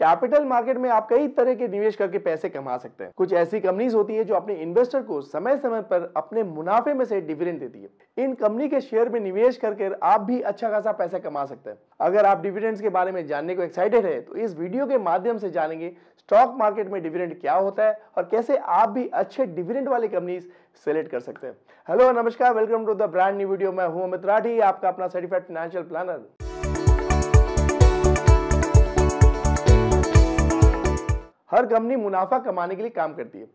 Capital market में आप कई तरह के निवेश करके पैसे कमा सकते हैं। कुछ ऐसी कंपनीज होती है जो अपने इन्वेस्टर को समय समय पर अपने मुनाफे में से डिविडेंड देती है। इन कंपनी के शेयर में निवेश करके आप भी अच्छा खासा पैसा कमा सकते हैं। अगर आप डिविडेंड्स के बारे में जानने को एक्साइटेड है तो इस वीडियो के माध्यम से जानेंगे स्टॉक मार्केट में डिविडेंड क्या होता है और कैसे आप भी अच्छे डिविडेंड वाली कंपनीज सेलेक्ट कर सकते हैं। हेलो नमस्कार, welcome to the brand new video. मैं हूं अमित राठी, आपका अपना सर्टिफाइड फाइनेंशियल प्लानर। हर कंपनी मुनाफा कमाने के लिए काम करती है।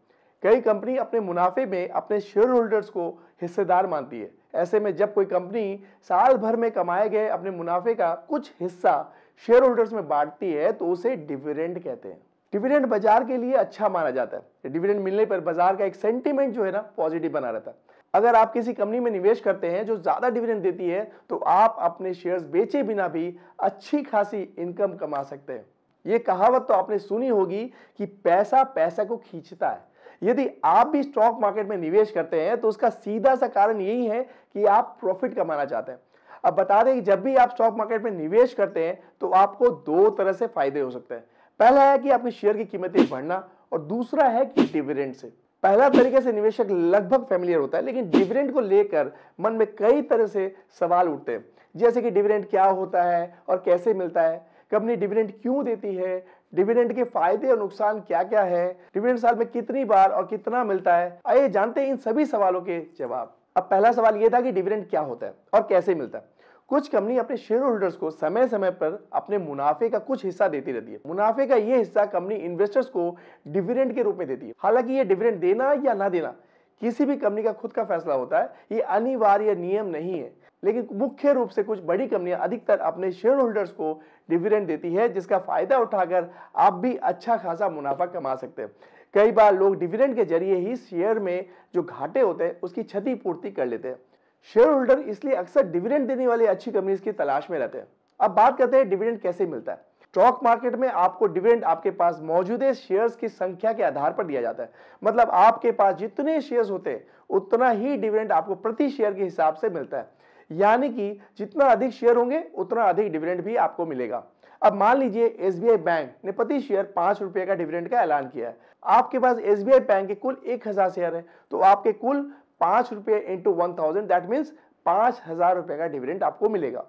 कई कंपनी अपने मुनाफे में अपने शेयर होल्डर्स को हिस्सेदार मानती है। ऐसे में जब कोई कंपनी साल भर में कमाए गए अपने मुनाफे का कुछ हिस्सा शेयर होल्डर्स में बांटती है तो उसे डिविडेंड कहते हैं। डिविडेंड बाजार के लिए अच्छा माना जाता है। डिविडेंड मिलने पर बाजार का एक सेंटीमेंट जो है ना पॉजिटिव बना रहता है। अगर आप किसी कंपनी में निवेश करते हैं जो ज्यादा डिविडेंड देती है तो आप अपने शेयर्स बेचे बिना भी अच्छी खासी इनकम कमा सकते हैं। ये कहावत तो आपने सुनी होगी कि पैसा पैसा को खींचता है। यदि आप भी स्टॉक मार्केट में निवेश करते हैं तो उसका सीधा सा कारण यही है कि आप प्रॉफिट कमाना चाहते हैं। अब बता दें कि जब भी आप स्टॉक मार्केट में निवेश करते हैं तो आपको दो तरह से फायदे हो सकते हैं। पहला है कि आपकी शेयर की कीमतें बढ़ना और दूसरा है कि डिविडेंड से। पहला तरीके से निवेशक लगभग फेमिलियर होता है, लेकिन डिविडेंड को लेकर मन में कई तरह से सवाल उठते हैं, जैसे कि डिविडेंड क्या होता है और कैसे मिलता है, कंपनी डिविडेंड क्यों देती है, डिविडेंड के फायदे और नुकसान क्या क्या है, डिविडेंड साल में कितनी बार और कितना मिलता है। आइए जानते हैं इन सभी सवालों के जवाब। अब पहला सवाल यह था कि डिविडेंड क्या होता है और कैसे मिलता है। कुछ कंपनी अपने शेयर होल्डर्स को समय समय पर अपने मुनाफे का कुछ हिस्सा देती रहती है। मुनाफे का यह हिस्सा कंपनी इन्वेस्टर्स को डिविडेंड के रूप में देती है। हालांकि यह डिविडेंड देना या ना देना किसी भी कंपनी का खुद का फैसला होता है, ये अनिवार्य नियम नहीं है। लेकिन मुख्य रूप से कुछ बड़ी कंपनियां अधिकतर अपने शेयर होल्डर्स को डिविडेंड देती है, जिसका फायदा उठाकर आप भी अच्छा खासा मुनाफा कमा सकते हैं। कई बार लोग डिविडेंड के जरिए ही शेयर में जो घाटे होते हैं उसकी क्षतिपूर्ति कर लेते हैं। शेयर होल्डर इसलिए अक्सर डिविडेंड देने वाली अच्छी कंपनीज की तलाश में रहते हैं। अब बात करते हैं डिविडेंड कैसे मिलता है। स्टॉक मार्केट में आपको डिविडेंड आपके पास मौजूद शेयर्स की संख्या के आधार पर दिया जाता है। मतलब आपके पास जितने शेयर्स होते हैं उतना ही डिविडेंड आपको प्रति शेयर के हिसाब से मिलता है। यानी कि जितना अधिक शेयर होंगे उतना अधिक डिविडेंड भी आपको मिलेगा। अब मान लीजिए एसबीआई बैंक ने प्रति शेयर 5 रुपए का डिविडेंड का ऐलान किया है। आपके पास एसबीआई बैंक के कुल 1000 शेयर है, तो आपके कुल 5 रुपए इंटू 1000 दैट मीन्स 5000 रुपए का डिविडेंड आपको मिलेगा।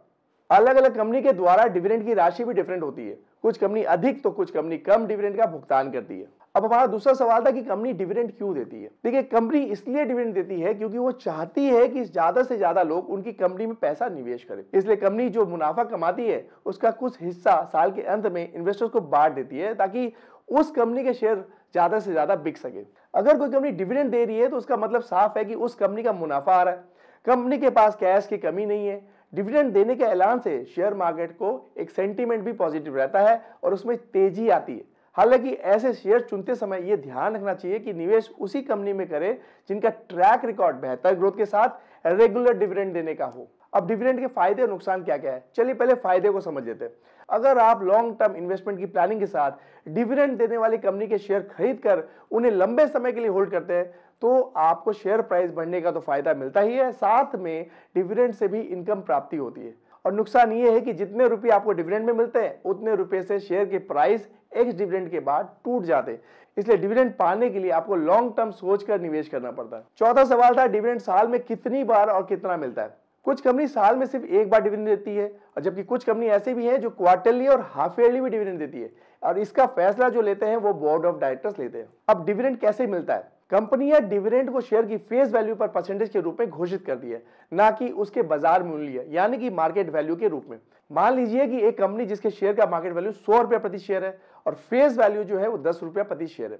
अलग अलग कंपनी के द्वारा डिविडेंड की राशि भी डिफरेंट होती है। कुछ कंपनी अधिक तो कुछ कंपनी कम डिविडेंड का भुगतान करती है। अब हमारा दूसरा सवाल था कि कंपनी डिविडेंड क्यों देती है। देखिए, कंपनी इसलिए डिविडेंड देती है क्योंकि वो चाहती है कि ज्यादा से ज्यादा लोग उनकी कंपनी में पैसा निवेश करें। इसलिए कंपनी जो मुनाफा कमाती है उसका कुछ हिस्सा साल के अंत में इन्वेस्टर्स को बांट देती है ताकि उस कंपनी के शेयर ज्यादा से ज्यादा बिक सके। अगर कोई कंपनी डिविडेंड दे रही है तो उसका मतलब साफ है कि उस कंपनी का मुनाफा आ रहा है, कंपनी के पास कैश की कमी नहीं है। डिविडेंड देने के ऐलान से शेयर मार्केट को एक सेंटीमेंट भी पॉजिटिव रहता है और उसमें तेजी आती है। हालांकि ऐसे शेयर चुनते समय यह ध्यान रखना चाहिए कि निवेश उसी कंपनी में करें जिनका ट्रैक रिकॉर्ड बेहतर ग्रोथ के साथ रेगुलर डिविडेंड देने का हो। अब डिविडेंड के फायदे और नुकसान क्या क्या है, चलिए पहले फायदे को समझ लेते हैं। अगर आप लॉन्ग टर्म इन्वेस्टमेंट की प्लानिंग के साथ डिविडेंड देने वाली कंपनी के शेयर खरीद कर उन्हें लंबे समय के लिए होल्ड करते हैं तो आपको शेयर प्राइस बढ़ने का तो फायदा मिलता ही है, साथ में डिविडेंड से भी इनकम प्राप्ति होती है। और नुकसान ये है कि जितने रुपए आपको डिविडेंड में मिलते हैं उतने रुपए से शेयर के प्राइस एक्स डिविडेंड के बाद टूट जाते हैं। इसलिए डिविडेंड पाने के लिए आपको लॉन्ग टर्म सोचकर निवेश करना पड़ता है। चौथा सवाल था डिविडेंड साल में कितनी बार और कितना मिलता है। कुछ कंपनी साल में सिर्फ एक बार डिविडेंड देती है और जबकि कुछ कंपनी ऐसे भी है जो क्वार्टरली और हाफ ईयरली भी डिविडेंड देती है और इसका फैसला जो लेते हैं वो बोर्ड ऑफ डायरेक्टर्स लेते हैं। अब डिविडेंड कैसे मिलता है। कंपनियां डिविडेंड को शेयर की फेस वैल्यू पर परसेंटेज के रूप में घोषित करती है, ना कि उसके बाजार मूल्य यानी कि मार्केट वैल्यू के रूप में। मान लीजिए कि एक कंपनी जिसके शेयर का मार्केट वैल्यू 100 रुपए प्रति शेयर है और फेस वैल्यू जो है वो 10 रुपया प्रति शेयर है।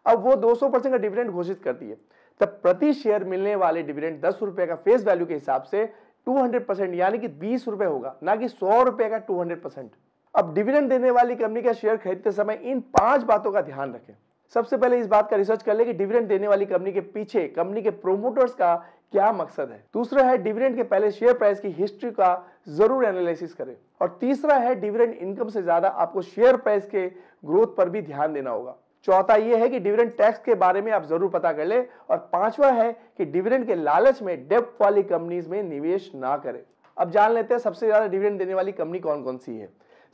अब वो 200% का डिविडेंड घोषित करती है, तब प्रति शेयर मिलने वाले डिविडेंड 10 रुपए का फेस वैल्यू के हिसाब से 200% यानी कि 20 रुपए होगा, ना कि 100 रुपए का 200%। अब डिविडेंड देने वाली कंपनी का शेयर खरीदते समय इन 5 बातों का ध्यान रखें। सबसे पहले इस बात का रिसर्च कर ले कि डिविडेंड देने वाली कंपनी के पीछे कंपनी के प्रोमोटर्स का क्या मकसद है। दूसरा है डिविडेंड के पहले शेयर प्राइस की हिस्ट्री का जरूर एनालिसिस करें। और तीसरा है डिविडेंड इनकम से ज्यादा आपको शेयर प्राइस के ग्रोथ पर भी ध्यान देना होगा। चौथा यह है कि डिविडेंड टैक्स के बारे में आप जरूर पता कर ले। और पांचवा है कि डिविडेंड के लालच में डेब्ट वाली कंपनीज में निवेश ना करें। अब जान लेते हैं सबसे ज्यादा डिविडेंड देने वाली कंपनी कौन कौन सी है।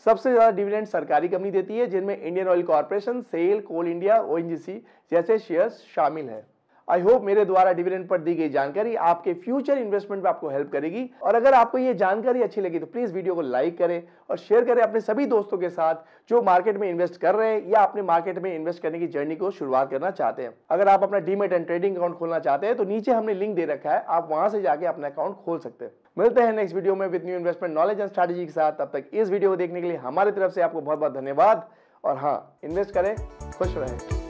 सबसे ज्यादा डिविडेंड सरकारी कंपनी देती है, जिनमें इंडियन ऑयल कॉर्पोरेशन, सेल, कोल इंडिया, ओएनजीसी जैसे शेयर्स शामिल है। आई होप मेरे द्वारा डिविडेंड पर दी गई जानकारी आपके फ्यूचर इन्वेस्टमेंट में आपको हेल्प करेगी। और अगर आपको ये जानकारी अच्छी लगी तो प्लीज वीडियो को लाइक करें और शेयर करें अपने सभी दोस्तों के साथ जो मार्केट में इन्वेस्ट कर रहे हैं या अपने मार्केट में इन्वेस्ट करने की जर्नी को शुरुआत करना चाहते हैं। अगर आप अपना डीमैट एंड ट्रेडिंग अकाउंट खोलना चाहते हैं तो नीचे हमने लिंक दे रखा है, आप वहां से जाके अपना अकाउंट खोल सकते हैं। मिलते हैं नेक्स्ट वीडियो में with new investment knowledge and strategy के साथ। तब तक इस वीडियो को देखने के लिए हमारी तरफ से आपको बहुत बहुत धन्यवाद। और हाँ, इन्वेस्ट करें, खुश रहें।